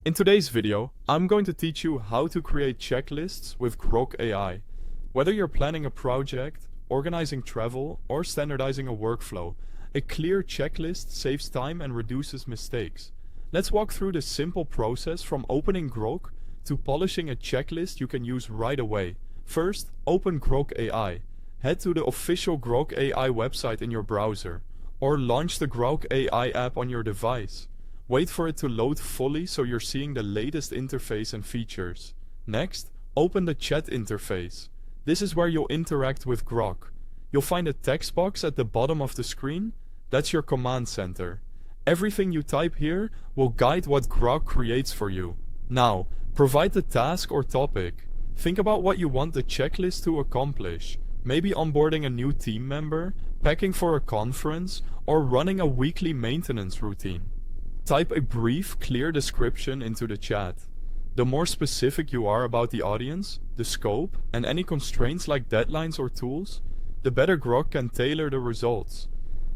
In today's video, I'm going to teach you how to create checklists with Grok AI. Whether you're planning a project, organizing travel, or standardizing a workflow, a clear checklist saves time and reduces mistakes. Let's walk through the simple process from opening Grok to polishing a checklist you can use right away. First, open Grok AI. Head to the official Grok AI website in your browser, or launch the Grok AI app on your device. Wait for it to load fully so you're seeing the latest interface and features. Next, open the chat interface. This is where you'll interact with Grok. You'll find a text box at the bottom of the screen. That's your command center. Everything you type here will guide what Grok creates for you. Now, provide the task or topic. Think about what you want the checklist to accomplish. Maybe onboarding a new team member, packing for a conference, or running a weekly maintenance routine. Type a brief, clear description into the chat. The more specific you are about the audience, the scope, and any constraints like deadlines or tools, the better Grok can tailor the results.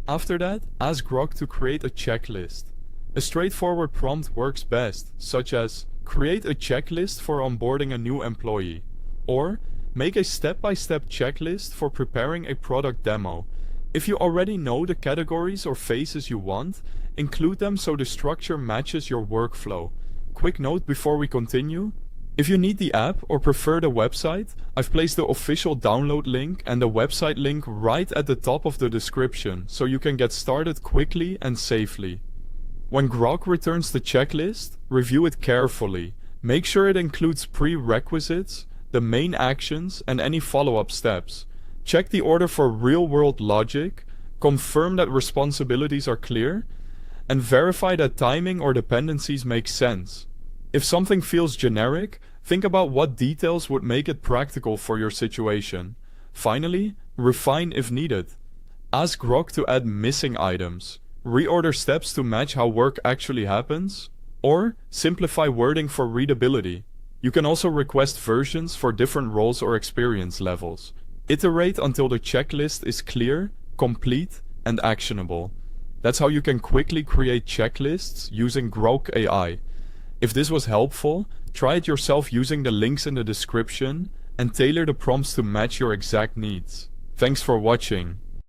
After that, ask Grok to create a checklist. A straightforward prompt works best, such as create a checklist for onboarding a new employee, or make a step-by-step checklist for preparing a product demo. If you already know the categories or phases you want, include them so the structure matches your workflow. Quick note before we continue. If you need the app or prefer the website, I've placed the official download link and the website link right at the top of the description so you can get started quickly and safely. When Grok returns the checklist, review it carefully. Make sure it includes prerequisites, the main actions, and any follow-up steps. Check the order for real-world logic, confirm that responsibilities are clear, and verify that timing or dependencies make sense. If something feels generic, think about what details would make it practical for your situation. Finally, refine if needed. Ask Grok to add missing items, reorder steps to match how work actually happens, or simplify wording for readability. You can also request versions for different roles or experience levels. Iterate until the checklist is clear, complete, and actionable. That's how you can quickly create checklists using Grok AI. If this was helpful, try it yourself using the links in the description and tailor the prompts to match your exact needs. Thanks for watching.